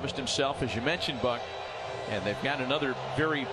established himself, as you mentioned, Buck, and they've got another very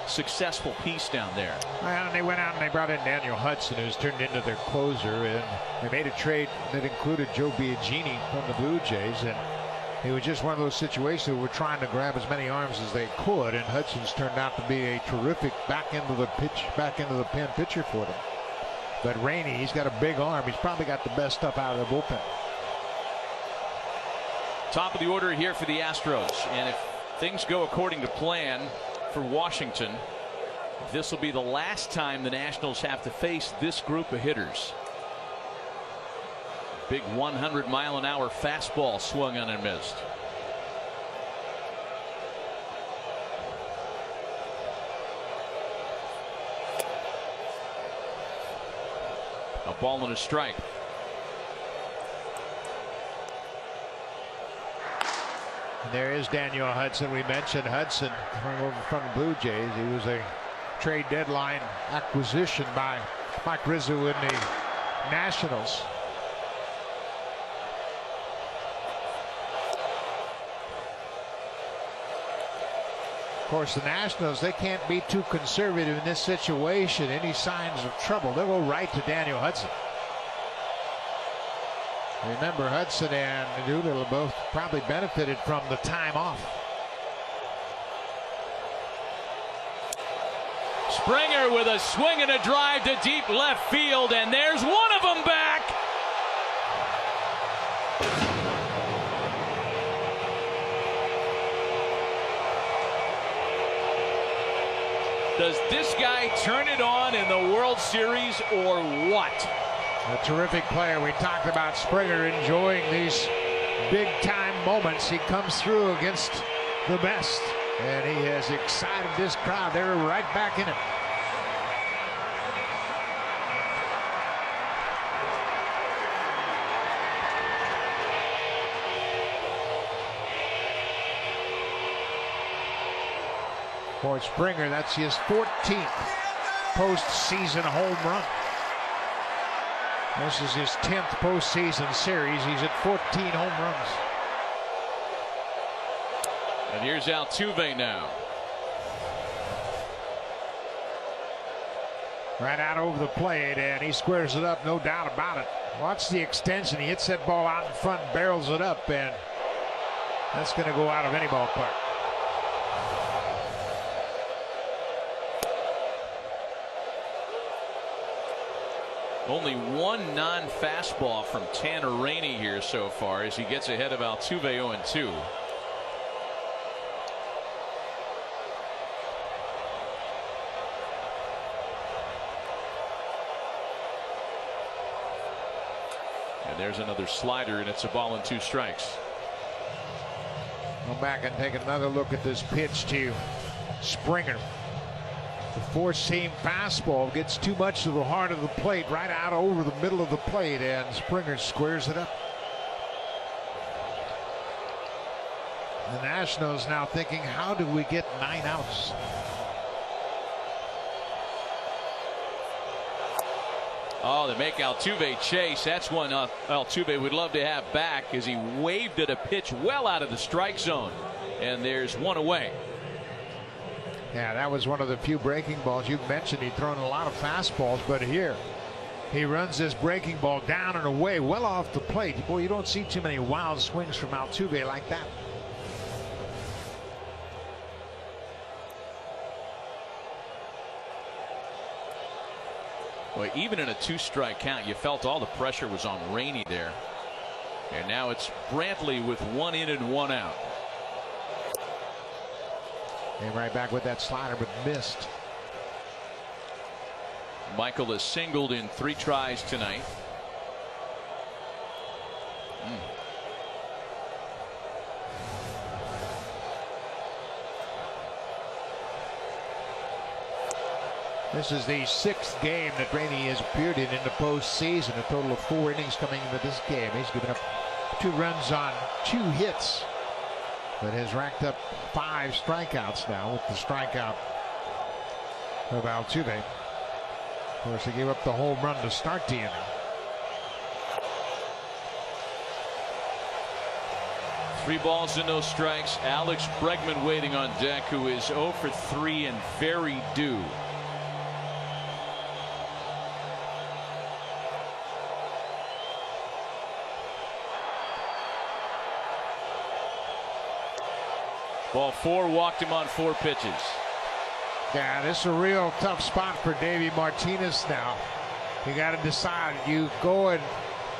successful piece down there. Well, they went out and they brought in Daniel Hudson, who's turned into their closer, and they made a trade that included Joe Biagini from the Blue Jays, and it was just one of those situations where we're trying to grab as many arms as they could, and Hudson's turned out to be a terrific back into the pen pitcher for them. But Rainey, he's got a big arm. He's probably got the best stuff out of the bullpen. Top of the order here for the Astros, and if things go according to plan for Washington, this will be the last time the Nationals have to face this group of hitters. Big 100-mile-an-hour fastball swung on and missed. A ball and a strike. And there is Daniel Hudson. We mentioned Hudson from the Blue Jays. He was a trade deadline acquisition by Mike Rizzo and the Nationals. Of course, the Nationals, they can't be too conservative in this situation. Any signs of trouble, they'll go right to Daniel Hudson. Remember, Hudson and Doolittle both probably benefited from the time off. Springer with a swing and a drive to deep left field, and there's one of them back. Does this guy turn it on in the World Series or what? A terrific player. We talked about Springer enjoying these big-time moments. He comes through against the best, and he has excited this crowd. They're right back in it. For Springer, that's his 14th postseason home run. This is his 10th postseason series. He's at 14 home runs. And here's Altuve now. Right out over the plate, and he squares it up, no doubt about it. Watch the extension. He hits that ball out in front, barrels it up, and that's going to go out of any ballpark. Only one non-fastball from Tanner Rainey here so far as he gets ahead of Altuve 0-2. And there's another slider, and it's a ball and 2 strikes. Go back and take another look at this pitch to Springer. The four-seam fastball gets too much to the heart of the plate, right out over the middle of the plate, and Springer squares it up. The Nationals now thinking, how do we get 9 outs? Oh, they make Altuve chase. That's one Altuve would love to have back as he waved at a pitch well out of the strike zone. And there's one away. Yeah, that was one of the few breaking balls. You mentioned he'd thrown a lot of fastballs, but here he runs this breaking ball down and away, well off the plate. Boy, you don't see too many wild swings from Altuve like that. Well, even in a 2-strike count, you felt all the pressure was on Rainey there. And now it's Brantley with 1 in and 1 out. And right back with that slider, but missed. Michael has singled in 3 tries tonight. This is the 6th game that Rainey has appeared in the postseason. A total of 4 innings coming into this game. He's given up 2 runs on 2 hits, but has racked up 5 strikeouts now with the strikeout of Altuve. Of course, he gave up the home run to start the inning. 3 balls and no strikes. Alex Bregman waiting on deck, who is 0 for 3 and very due. Ball 4, walked him on 4 pitches. Yeah, this is a real tough spot for Davey Martinez now. You got to decide. You go and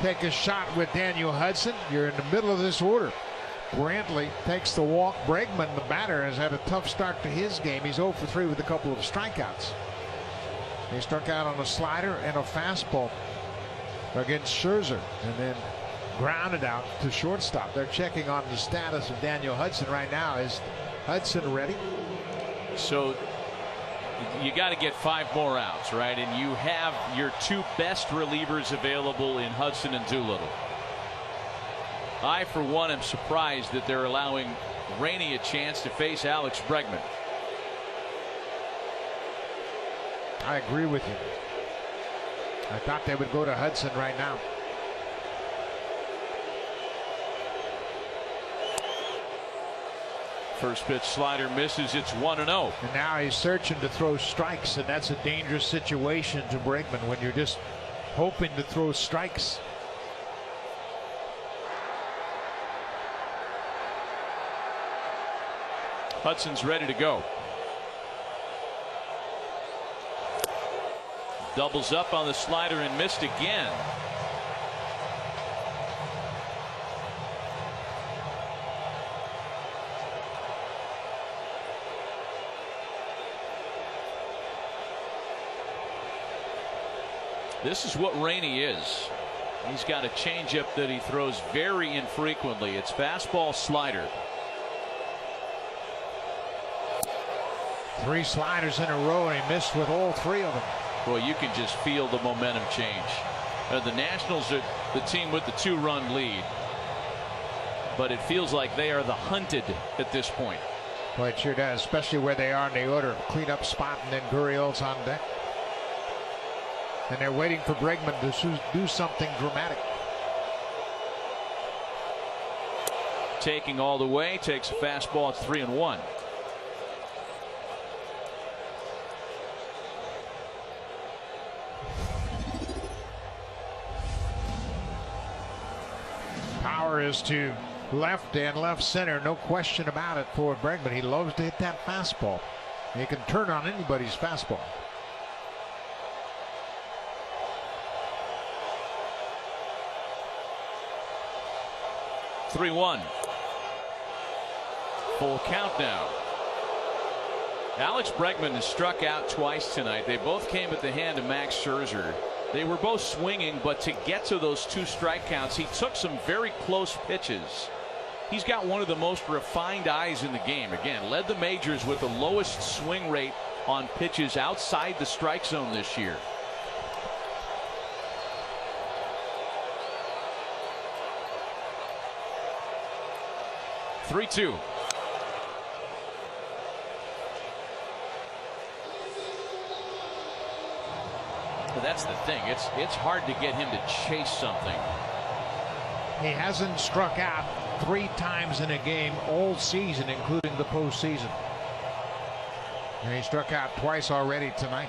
take a shot with Daniel Hudson. You're in the middle of this order. Brantley takes the walk. Bregman, the batter, has had a tough start to his game. He's 0 for 3 with a couple of strikeouts. He struck out on a slider and a fastball against Scherzer, and then grounded out to shortstop. They're checking on the status of Daniel Hudson right now. Is Hudson ready? So you got to get 5 more outs, right? And you have your 2 best relievers available in Hudson and Doolittle. I, for one, am surprised that they're allowing Rainey a chance to face Alex Bregman. I agree with you. I thought they would go to Hudson right now. First pitch slider misses. It's 1-0. And now he's searching to throw strikes, and that's a dangerous situation to Bregman when you're just hoping to throw strikes. Hudson's ready to go. Doubles up on the slider and missed again. This is what Rainey is. He's got a changeup that he throws very infrequently. It's fastball, slider. 3 sliders in a row, and he missed with all 3 of them. Boy, you can just feel the momentum change. The Nationals are the team with the 2-run lead, but it feels like they are the hunted at this point. Boy, it sure does, especially where they are in the order. Cleanup spot, and then Gurriel's on deck. And they're waiting for Bregman to do something dramatic. Taking all the way, takes a fastball at 3-1. Power is to left and left center, no question about it for Bregman. He loves to hit that fastball. He can turn on anybody's fastball. 3-1. Full count now. Alex Bregman has struck out twice tonight. They both came at the hand of Max Scherzer. They were both swinging, but to get to those 2 strike counts, he took some very close pitches. He's got one of the most refined eyes in the game. Again, led the majors with the lowest swing rate on pitches outside the strike zone this year. Three-two. That's the thing. It's hard to get him to chase something. He hasn't struck out 3 times in a game all season, including the postseason. And he struck out twice already tonight.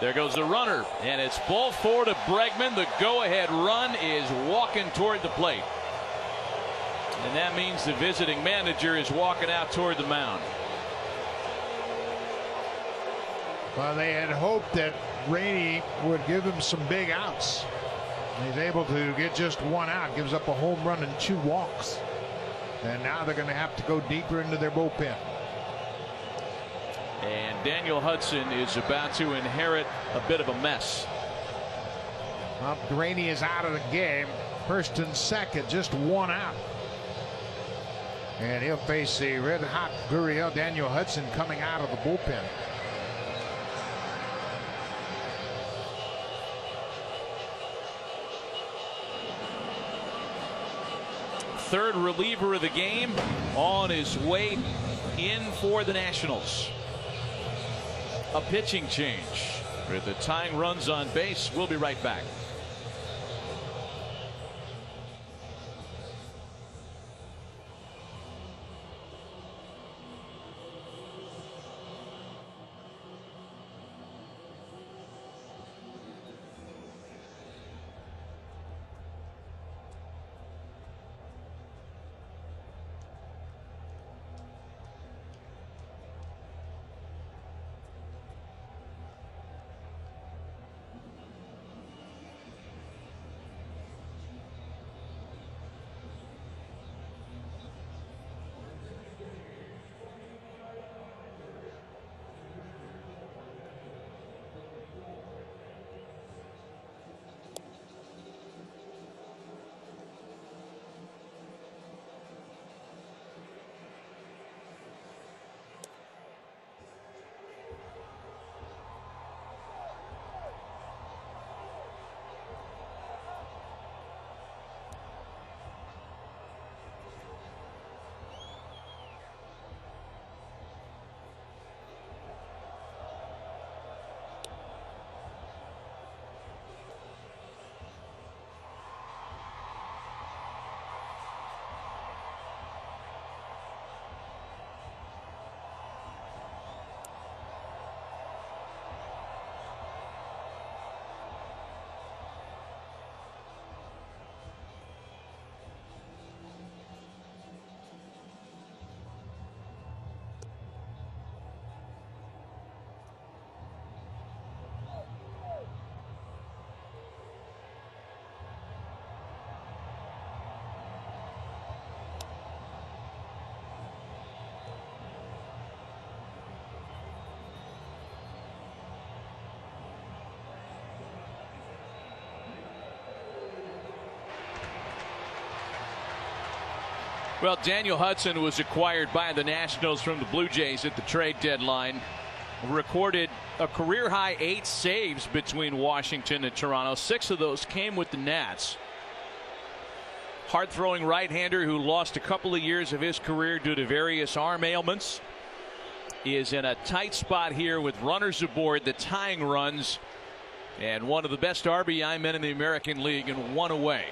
There goes the runner, and it's ball 4 to Bregman. The go-ahead run is walking toward the plate. And that means the visiting manager is walking out toward the mound. Well, they had hoped that Rainey would give him some big outs. He's able to get just 1 out, gives up a home run and 2 walks. And now they're going to have to go deeper into their bullpen. And Daniel Hudson is about to inherit a bit of a mess. Well, Rainey is out of the game. First and second, just 1 out. And he'll face the red-hot Gurriel. Daniel Hudson coming out of the bullpen. Third reliever of the game on his way in for the Nationals. A pitching change with the tying runs on base. We'll be right back. Well, Daniel Hudson was acquired by the Nationals from the Blue Jays at the trade deadline. Recorded a career high 8 saves between Washington and Toronto. 6 of those came with the Nats. Hard throwing right-hander who lost a couple of years of his career due to various arm ailments is in a tight spot here with runners aboard, the tying runs, and one of the best RBI men in the American League, and 1 away.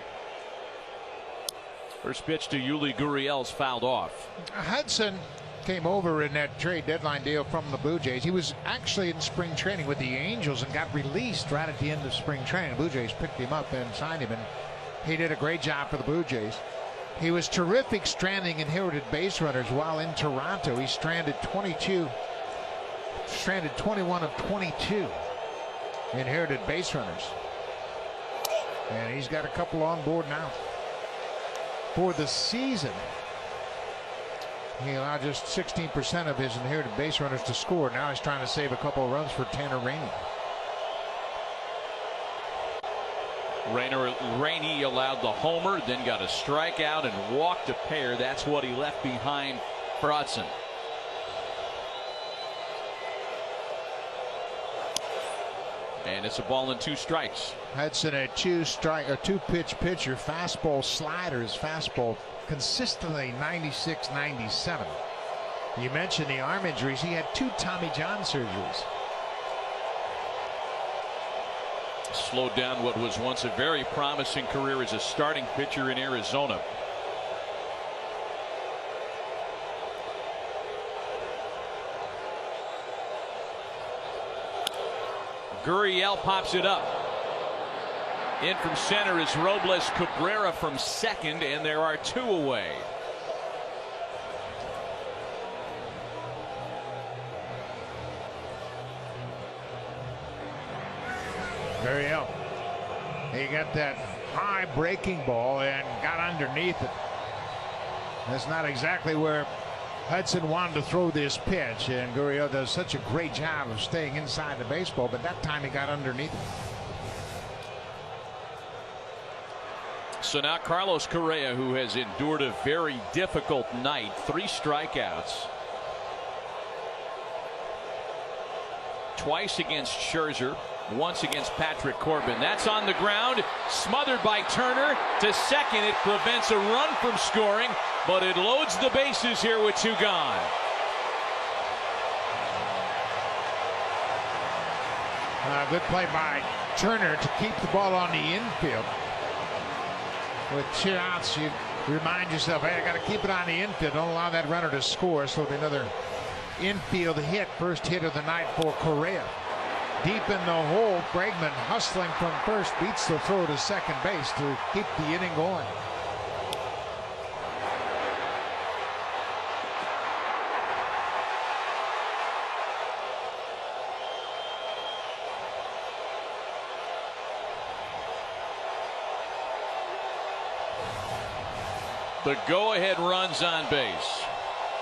First pitch to Yuli Gurriel's fouled off. Hudson came over in that trade deadline deal from the Blue Jays. He was actually in spring training with the Angels and got released right at the end of spring training. The Blue Jays picked him up and signed him, and he did a great job for the Blue Jays. He was terrific stranding inherited base runners while in Toronto. He stranded 21 of 22 inherited base runners. And he's got a couple on board now. For the season, he allowed just 16% of his inherited base runners to score. Now he's trying to save a couple of runs for Tanner Rainey. Rainey allowed the homer, then got a strikeout and walked a pair. That's what he left behind for Hudson. And it's a ball and 2 strikes. Hudson a 2-pitch pitcher. Fastball, sliders, fastball consistently 96, 97. You mentioned the arm injuries. He had 2 Tommy John surgeries. Slowed down what was once a very promising career as a starting pitcher in Arizona. Gurriel pops it up. In from center is Robles Cabrera from second, and there are 2 away. Gurriel, he got that high breaking ball and got underneath it. That's not exactly where Hudson wanted to throw this pitch, and Gurriel does such a great job of staying inside the baseball, but that time he got underneath it. So now Carlos Correa, who has endured a very difficult night, 3 strikeouts. Twice against Scherzer, once against Patrick Corbin. That's on the ground, smothered by Turner to second. It prevents a run from scoring, but it loads the bases here with 2 gone. Good play by Turner to keep the ball on the infield. With 2 outs, you remind yourself, hey, I got to keep it on the infield. Don't allow that runner to score. So another infield hit, first hit of the night for Correa. Deep in the hole, Bregman hustling from first, beats the throw to second base to keep the inning going. The go-ahead runs on base.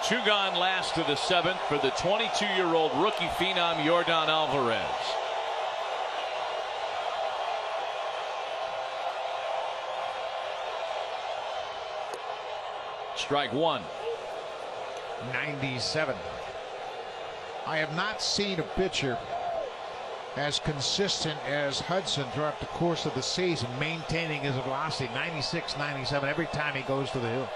2 gone last to the 7th for the 22-year-old rookie phenom Yordan Alvarez. Strike 1. 97. I have not seen a pitcher as consistent as Hudson throughout the course of the season, maintaining his velocity. 96, 97 every time he goes to the hill.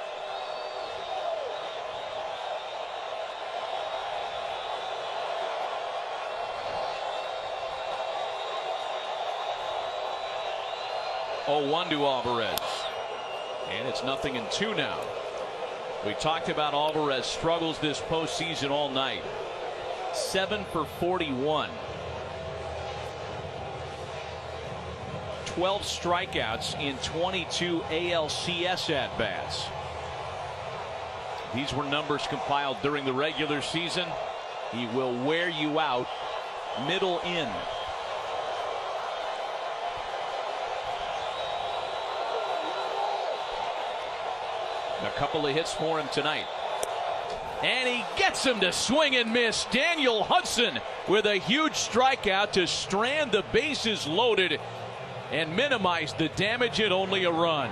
Oh, 1 to Alvarez. And it's 0-2 now. We talked about Alvarez struggles this postseason all night. 7 for 41. 12 strikeouts in 22 ALCS at-bats. These were numbers compiled during the regular season. He will wear you out middle in. A couple of hits for him tonight. And he gets him to swing and miss. Daniel Hudson with a huge strikeout to strand the bases loaded and minimize the damage at only a run.